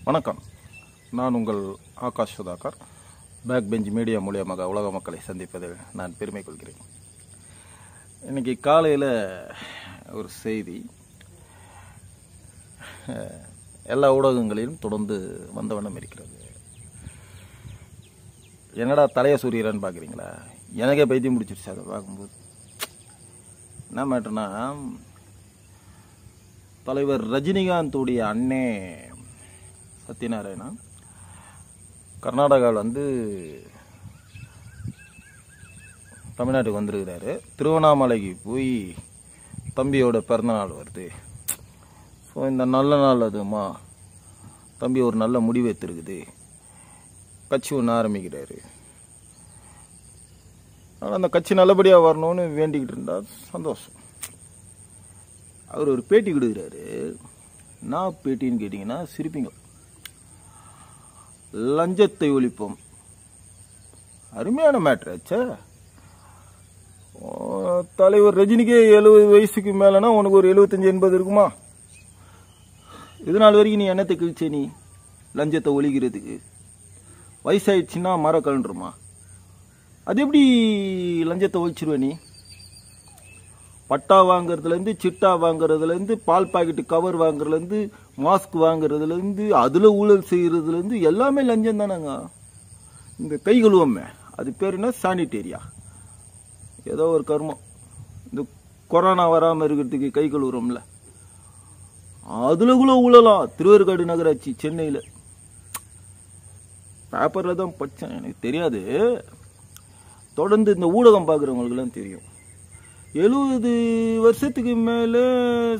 வணக்கம். நான் உங்கள் Akash Sudhakar. Back bench media மூலியமாக உலக மக்களை சந்திப்பதில் நான் பெருமை கொள்கிறேன். இன்னைக்கு காலையில் ஒரு செய்தி எல்லா ஊடகங்களிலும் தொடர்ந்து வந்த வண்ணம் இருக்கிறது. என்னடா தலைய சூரியரன்னு பார்க்குறீங்களா? எனக்கே பைத்தியம் முடிச்சிருச்சு அதை பார்க்கும்போது. என்ன மேட்டர்னா, தலைவர் ரஜினிகாந்துடைய அண்ணே சத்யநாராயணா கர்நாடகாவில் தமிழ்நாட்டுக்கு வந்துருக்கிறாரு. திருவண்ணாமலைக்கு போய் தம்பியோட பிறந்தநாள் வருது. ஸோ இந்த நல்ல நாள் அதுமா தம்பி ஒரு நல்ல முடிவு எடுத்துருக்குது. கட்சி ஒன்று ஆரம்பிக்கிறாரு. ஆனால் அந்த கட்சி நல்லபடியாக வரணும்னு வேண்டிக்கிட்டு இருந்தா சந்தோஷம். அவர் ஒரு பேட்டி கொடுக்குறாரு. நான் பேட்டின்னு கேட்டிங்கன்னா சிரிப்பீங்க. லஞ்சத்தை ஒழிப்போம். அருமையான மேட்ராச்சா. தலைவர் ரஜினிக்கே 70 வயசுக்கு மேலனா உனக்கு ஒரு 75-80 இருக்குமா? இது நாள் வரைக்கும் நீ என்னத்தை கிழிச்சே? நீ லஞ்சத்தை ஒழிக்கிறதுக்கு வயசாயிடுச்சுன்னா மர கலண்டுருமா? அது எப்படி லஞ்சத்தை ஒழிச்சிருவ நீ? பட்டா வாங்குறதுலேருந்து, சிட்டா வாங்குறதுலேருந்து, பால் பாக்கெட்டு கவர் வாங்குறதுலேருந்து, மாஸ்க் வாங்குறதுலேருந்து, அதில் ஊழல் செய்கிறதுலேருந்து எல்லாமே லஞ்சம் தானேங்க. இந்த கை கழுவமே அது பேர் என்ன? சானிடேரியா. ஏதோ ஒரு கர்மம். இந்த கொரோனா வராமல் இருக்கிறதுக்கு கை கழுவுறோம்ல, அதில் கூட ஊழலாம். திருவேற்காடு நகராட்சி சென்னையில் பேப்பரில் தான் படித்தேன், எனக்கு தெரியாது. தொடர்ந்து இந்த ஊடகம் பார்க்குறவங்களுக்குலாம் தெரியும். 70 வருஷத்துக்கு மேலே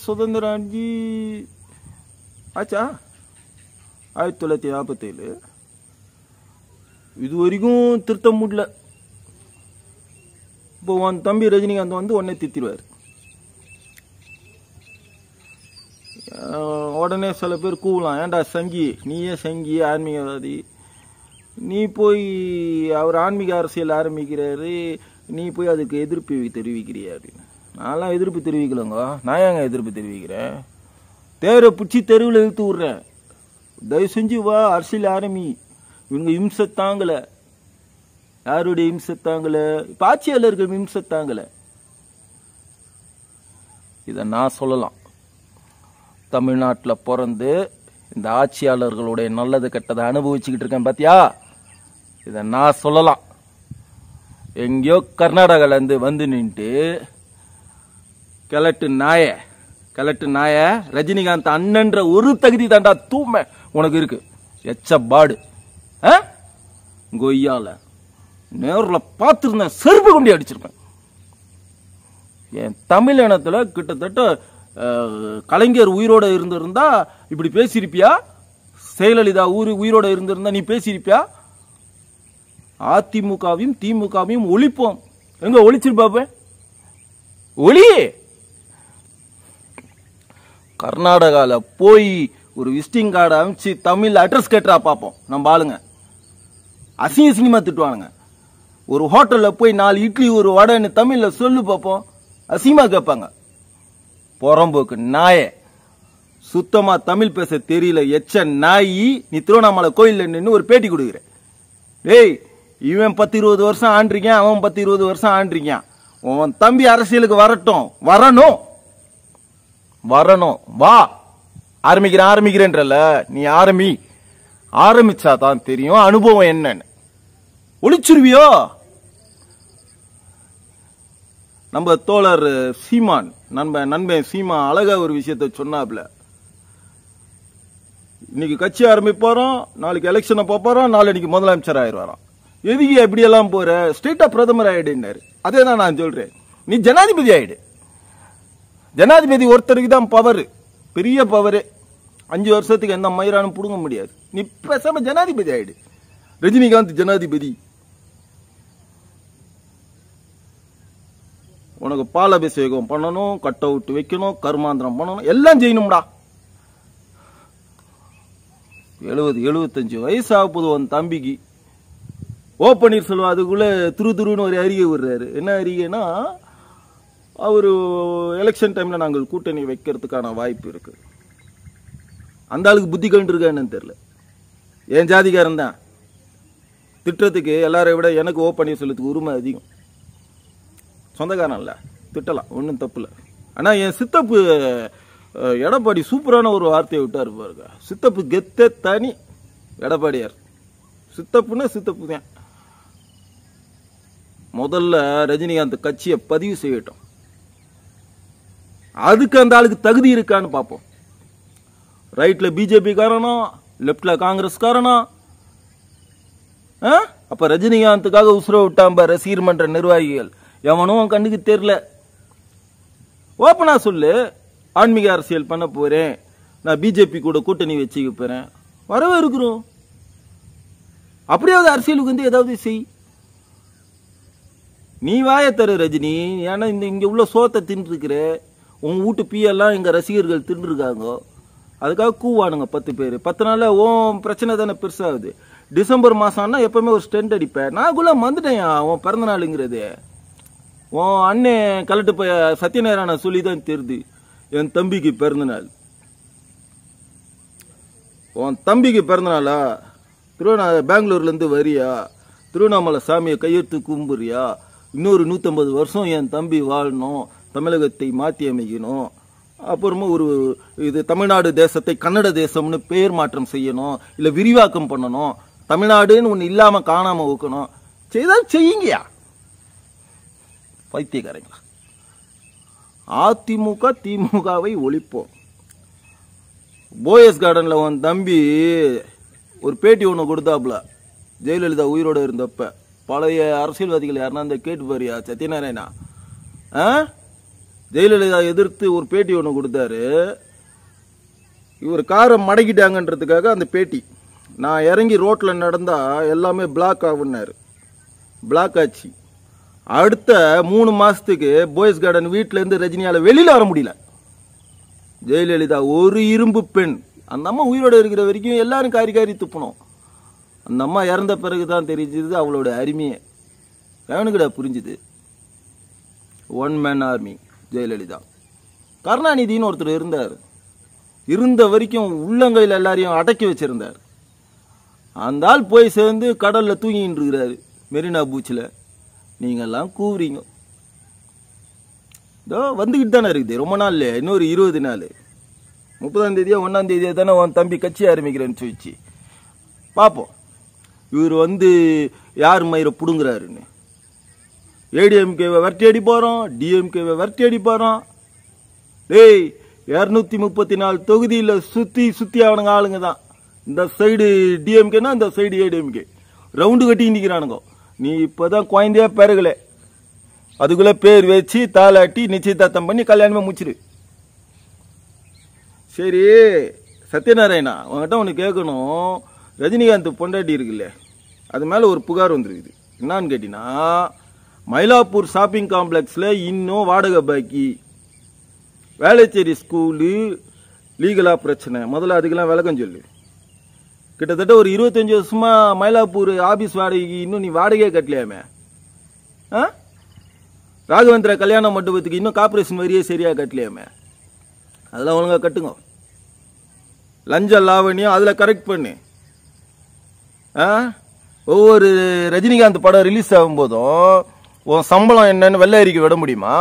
சுதந்திரம் அடைஞ்சி ஆச்சா 1947. இது வரைக்கும் திருத்த முடியல. இப்போ உன் தம்பி ரஜினிகாந்த் உடனே தித்திடுவார். உடனே சில பேர் கூவலாம், ஏன்டா சங்கி, நீயே சங்கி, ஆன்மீகவாதி, நீ போய் அவர் ஆன்மீக அரசியல் ஆரம்பிக்கிறாரு, நீ போய் அதுக்கு எதிர்ப்பு தெரிவிக்கிறியா அப்படின்னு. நான்லாம் எதிர்ப்பு தெரிவிக்கலங்க. நான் ஏங்க எதிர்ப்பு தெரிவிக்கிறேன்? தேரை பிடிச்சி தெருவில் இழுத்து விட்றேன். தயவு செஞ்சு வா, அரசியல் ஆரம்பி. இவங்க இம்சை தாங்கலை. யாருடைய இம்சை தாங்கலை? இப்போ ஆட்சியாளர்கள் இம்சை தாங்கலை. இதை நான் சொல்லலாம். தமிழ்நாட்டில் பிறந்து இந்த ஆட்சியாளர்களுடைய நல்லது கெட்டதை அனுபவிச்சுக்கிட்டு இருக்கேன் பாத்தியா? இதை நான் சொல்லலாம். எங்கேயோ கர்நாடகாலேருந்து வந்து நின்று கிழட்டு நாய ரஜினிகாந்த் அண்ணன்ற ஒரு தகுதி தாண்டா தூமை உனக்கு இருக்கு. எச்ச பாடு கொய்யால நேரில் பார்த்துருந்தேன், செருப்பு கொண்டு அடிச்சிருப்பேன். என் தமிழ் இனத்துல கிட்டத்தட்ட கலைஞர் உயிரோட இருந்திருந்தா இப்படி பேசியிருப்பியா? செயலலிதா உயிரோட இருந்திருந்தா நீ பேசியிருப்பியா? அதிமுகவையும் திமுகவையும் ஒழிப்போம். எங்க ஒழிச்சிருப்பாப்ப? ஒளி. கர்நாடகால போய் ஒரு விசிட்டிங் கார்டு அமைச்சு தமிழ் அட்ரஸ் கேட்டா பார்ப்போம். நம்ம ஆளுங்க அசிங்கமா திட்டுவானுங்க. ஒரு ஹோட்டல்ல போய் 4 இட்லி ஒரு வடைன்னு தமிழ்ல சொல்லு பார்ப்போம். அசிங்கமா கேட்பாங்க. புறம்போக்கு நாய, சுத்தமா தமிழ் பேச தெரியல எச்ச நாயி, நீ திருவண்ணாமலை கோயில்ல நின்று ஒரு பேட்டி கொடுக்குற. டேய், இவன் 10-20 வருஷம் ஆண்டிருக்கான், அவன் 10-20 வருஷம் ஆண்டிருக்கான். உன் தம்பி அரசியலுக்கு வரணும். வா, ஆரம்பிக்கிறேன்றல, நீ ஆரம்பிச்சாதான் தெரியும் அனுபவம் என்னன்னு. ஒளிச்சிருவியோ? நம்ம தோழர் சீமான், நண்பன் சீமான் அழகா ஒரு விஷயத்த சொன்னாப்ல. இன்னைக்கு கட்சி ஆரம்பிப்பாரோம், நாளைக்கு எலெக்ஷனை பார்ப்பாரோம், நாளைக்கு முதலமைச்சர் ஆயிடுவாராம். எதுக்கு எப்படியெல்லாம் போற? ஸ்ட்ரெயிட்டா பிரதமர் ஆயிடுனாரு. அதே தான் நான் சொல்றேன். நீ ஜனாதிபதி ஆயிடு. ஜனாதிபதி ஒருத்தருக்கு தான் பவர், பெரிய பவர். 5 வருஷத்துக்கு எந்த மயிரானும் புடுங்க முடியாது. நீ பேசாம ஜனாதிபதி ஆயிடு. ரஜினிகாந்த் ஜனாதிபதி. உனக்கு பாலாபிஷேகம் பண்ணணும், கட் அவுட் வைக்கணும், கர்மாந்திரம் பண்ணணும், எல்லாம் செய்யணும்டா. 70-75 வயசு ஆக போது உன் தம்பிக்கு. ஓ பன்னீர்செல்வம் அதுக்குள்ள துருன்னு ஒரு அறிக்கை விடுறாரு. என்ன அறிக்கைன்னா, அவரு எலெக்ஷன் டைம்ல நாங்கள் கூட்டணி வைக்கிறதுக்கான வாய்ப்பு இருக்கு. அந்த ஆளுக்கு புத்தி கண்டு இருக்கா என்னன்னு தெரியல. என் ஜாதிக்காரன் தான். திட்டத்துக்கு எல்லாரை விட எனக்கு பன்னீர்செல்வத்துக்கு உரிமை அதிகம். சொந்தக்காரன் இல்லை, திட்டலாம், ஒன்றும் தப்பு இல்லை. ஆனால் என் சித்தப்பு எடப்பாடி சூப்பரான ஒரு வார்த்தையை விட்டார் பாருங்க. சித்தப்பு கெத்தே தனி எடப்பாடியார். சித்தப்புன்னா சித்தப்பு தான். முதல்ல ரஜினிகாந்த் கட்சியை பதிவு செய்யட்டும். அதுக்கு அந்த ஆளுக்கு தகுதி இருக்கான்னு பார்ப்போம். ரைட்ல பிஜேபி காரணம், லெப்ட்ல காங்கிரஸ் காரணம். அப்ப ரஜினிகாந்துக்காக உசுர விட்டாம்ப ரசிகர் மன்ற நிர்வாகிகள் எவனும் கண்ணுக்கு தெரியல. ஓப்பனா சொல்லு, ஆன்மீக அரசியல் பண்ண போறேன், நான் பிஜேபி கூட கூட்டணி வச்சுக்க போறேன், வரவே இருக்கிறோம். அப்படியாவது அரசியலுக்கு வந்து ஏதாவது செய். நீ வாய தரு ரஜினி. ஏன்னா இங்க உள்ள சோத்தை தின்னுருக்கிற, உன் வீட்டு பீயெல்லாம் எங்க ரசிகர்கள் தின்னுருக்காங்க. அதுக்காக கூவானுங்க 10 பேர். 10 நாள்ல உன் பிரச்சனை தானே பெருசாகுது. டிசம்பர் மாசம்னா எப்பவுமே ஒரு ஸ்டெண்ட் அடிப்பேன். நான் கூட வந்துட்டேன். உன் பிறந்த நாளுங்கிறது உன் அண்ணன் கலட்டு போய் சத்யநாராயண சொல்லி தான் தெரியுது. என் தம்பிக்கு பிறந்த நாள். உன் தம்பிக்கு பிறந்த நாளா? பெங்களூர்ல இருந்து வரியா? திருவண்ணாமலை சாமியை கையெழுத்து கும்புறியா? இன்னொரு 150 வருஷம் என் தம்பி வாழணும், தமிழகத்தை மாற்றி அமைக்கணும், அப்புறமா ஒரு இது தமிழ்நாடு தேசத்தை கன்னட தேசம்னு பெயர் மாற்றம் செய்யணும், இல்ல விரிவாக்கம் பண்ணணும், தமிழ்நாடுன்னு ஒண்ணு இல்லாம காணாம வைக்கணும். செய்தால் செய்யுங்கயா பைத்தியக்காரங்களா. அதிமுக திமுகவை ஒழிப்போம். போயஸ் கார்டன்ல உன் தம்பி ஒரு பேட்டி ஒண்ணு கொடுத்தாப்புல, ஜெயலலிதா உயிரோட இருந்தப்ப. பழைய அரசியல்வாதிகள் யாருன்னா அந்த கேட்டு பாரியா சத்யநாராயணா. ஜெயலலிதா எதிர்த்து ஒரு பேட்டி ஒன்று கொடுத்தாரு. இவர் காரை மடக்கிட்டாங்கன்றதுக்காக அந்த பேட்டி. நான் இறங்கி ரோட்ல நடந்தா எல்லாமே பிளாக் ஆகுனாரு. பிளாக் ஆச்சு. அடுத்த 3 மாசத்துக்கு போயஸ் கார்டன் வீட்டுல இருந்து ரஜினியால வெளியில வர முடியல. ஜெயலலிதா ஒரு இரும்பு பெண். அந்த அம்மா உயிரோட இருக்கிற வரைக்கும் எல்லாரும் காரி காரி துப்பணும். அந்த அம்மா இறந்த பிறகுதான் தெரிஞ்சது அவளோட அருமையை. எவனுக்குடா புரிஞ்சுது? One man army Jayalalithaa. கருணாநிதினு ஒருத்தர் இருந்தார். இருந்த வரைக்கும் உள்ளங்கையில் எல்லாரையும் அடக்கி வச்சிருந்தார். அந்த ஆள் போய் சேர்ந்து கடல்ல தூங்கிட்டு இருக்கிறாரு மெரினா பீச்சில். நீங்கெல்லாம் கூவுறீங்க. இதோ வந்துகிட்டு தானே இருக்குது. ரொம்ப நாள், இன்னொரு 20 நாள். 30ஆம் தேதியா 1ஆம் தேதியா தானே உன் தம்பி கட்சி ஆரம்பிக்கிறேன்னு சொல்லிச்சு. பார்ப்போம் இவர் வந்து யார் மயிரை புடுங்குறாருன்னு. ஏடிஎம்கேவை விரட்டி அடி போறோம், டிஎம்கேவை விரட்டி அடி போறோம். டேய் 234 தொகுதியில் சுத்தி சுத்தி அவனுங்க ஆளுங்க தான். இந்த சைடு டிஎம்கேனா இந்த சைடு ஏடிஎம்கே ரவுண்டு கட்டி நிக்கிறானுங்க. நீ இப்பதான் குழந்தையா பிறகுல, அதுக்குள்ள பேர் வச்சு தாளாட்டி நிச்சயதார்த்தம் பண்ணி கல்யாணமே முடிச்சிரு. சரி சத்யநாராயணா, உங்ககிட்ட ஒன்று கேட்கணும். ரஜினிகாந்த் பொண்டாட்டி இருக்குல்ல, அது மேல ஒரு புகார் வந்துருக்குது. என்னான்னு கேட்டீங்கன்னா, மயிலாப்பூர் ஷாப்பிங் காம்ப்ளெக்ஸ்ல இன்னும் வாடகை பாக்கி, வேளச்சேரி ஸ்கூலு லீகலா பிரச்சனை. முதல்ல அதுக்கெல்லாம் விளக்கம் சொல்லு. கிட்டத்தட்ட ஒரு 25 வருஷமா மயிலாப்பூர் ஆபீஸ் வாடகைக்கு இன்னும் நீ வாடகையே கட்டலையாமே. ராகவேந்திர கல்யாண மண்டபத்துக்கு இன்னும் கார்பரேஷன் வரியே சரியா கட்டலையாமே. அதெல்லாம் ஒழுங்கா கட்டுங்க. லஞ்ச லாவணியம் அதுல கரெக்ட் பண்ணு. ஒவ்வொரு ரஜினிகாந்த் படம் ரிலீஸ் ஆகும் போதும் உன் சம்பளம் என்னன்னு வெள்ளை அறிக்கை விட முடியுமா?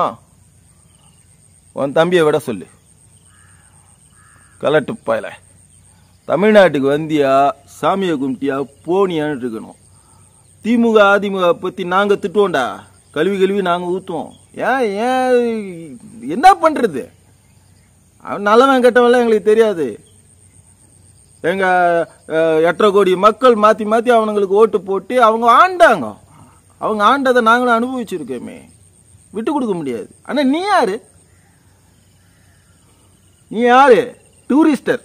உன் தம்பியை விட சொல்லு. கலட்டு பாயல. தமிழ்நாட்டுக்கு வந்தியா சாமியை கும்பிட்டியா போனியான்னு இருக்கணும். திமுக அதிமுக பத்தி நாங்க திட்டுவோம்டா, கழுவி கழுவி நாங்க ஊத்துவோம். ஏன் என்ன பண்றது? அவன் நல்லவன் கெட்டவெல்லாம் எங்களுக்கு தெரியாது. எங்க 8.5 கோடி மக்கள் மாத்தி மாத்தி அவனுங்களுக்கு ஓட்டு போட்டு அவங்க ஆண்டாங்க. அவங்க ஆண்டதை நாங்களும் அனுபவிச்சிருக்கோமே, விட்டு கொடுக்க முடியாது. ஆனா நீ யாரு? நீ யாரு? டூரிஸ்டர்.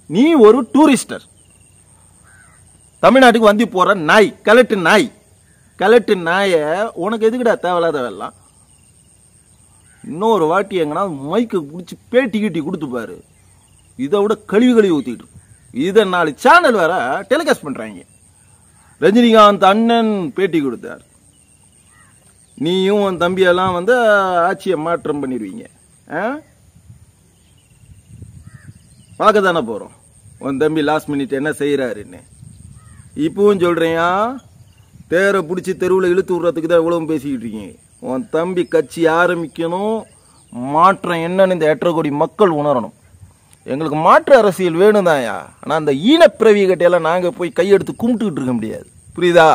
நீ ஒரு டூரிஸ்டர். தமிழ்நாட்டுக்கு வந்து போற நாய், கலட்டு நாய். கலட்டு நாய உனக்கு எதுக்குடா தேவையில்லாத வேலாம்? இன்னொரு வாட்டி எங்கன்னா மைக்கு பிடிச்சி பேட்டி கட்டி கொடுத்து பாரு. இதை விட கழுவி கழுவி ஊத்திட்டு இதை 4 சேனல் வேற டெலிகாஸ்ட் பண்றாங்க. ரஜினிகாந்த் அண்ணன் பேட்டி கொடுத்தார். நீயும் உன் தம்பியெல்லாம் வந்து ஆட்சியை மாற்றம் பண்ணிடுவீங்க. பார்க்க தானே போறோம். உன் தம்பி லாஸ்ட் மினிட் என்ன செய்கிறாருன்னு. இப்பவும் சொல்கிறேயா, தேரை பிடிச்சி தெருவில் இழுத்து விட்றதுக்கு தான் இவ்வளவு பேசிக்கிட்டு இருக்கீங்க. உன் தம்பி கட்சி ஆரம்பிக்கணும், மாற்றம் என்னன்னு இந்த 8.5 கோடி மக்கள் உணரணும். எங்களுக்கு மாற்று அரசியல் வேணும் தான்யா. ஆனால் அந்த ஈனப்பிறவி கட்டையெல்லாம் நாங்கள் போய் கையெடுத்து கும்பிட்டுக்கிட்டு இருக்க முடியாது. புரியுதா?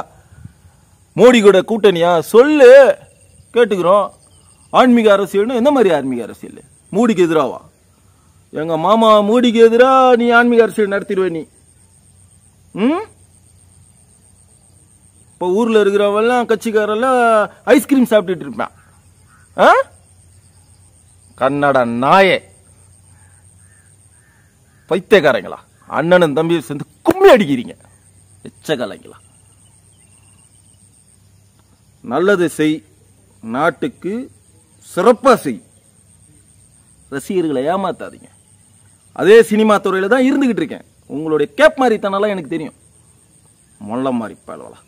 மோடி கூட கூட்டணியா சொல்லு, கேட்டுக்கிறோம். ஆன்மீக அரசியல்னு எந்த மாதிரி ஆன்மீக அரசியல்? மோடிக்கு எதிராவா? எங்கள் மாமா மோடிக்கு எதிராக நீ ஆன்மீக அரசியல் நடத்திடுவே நீ. இப்போ ஊரில் இருக்கிறவெல்லாம் கட்சிக்காரெல்லாம் ஐஸ்கிரீம் சாப்பிட்டுட்டு இருப்பேன். கன்னட நாயே, பைத்தியக்காரங்களா? அண்ணனும் தம்பியும் சேர்ந்து கும்மி அடிக்கிறீங்க, எச்சகலைங்களா? நல்லது செய், நாட்டுக்கு சிறப்பா செய், ரசிகர்களை ஏமாத்தாதீங்க. அதே சினிமா துறையில தான் இருந்துகிட்டு இருக்கேன். உங்களுடைய கேப் மாதிரி தனால எனக்கு தெரியும். மொல்ல மாதிரி பழவலாம்.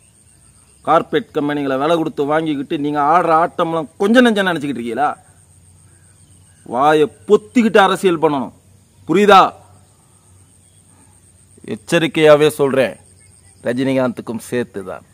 கார்பரேட் கம்பெனிகளை விலை கொடுத்து வாங்கிக்கிட்டு நீங்க ஆடுற ஆட்டம்லாம் கொஞ்சம் நெஞ்சம் நினைச்சுக்கிட்டு இருக்கீங்களா? வாயை பொத்திக்கிட்டு அரசியல் பண்ணணும், புரியுதா? எச்சரிக்கையாவே சொல்றேன், ரஜினிகாந்துக்கும் சேர்த்துதான்.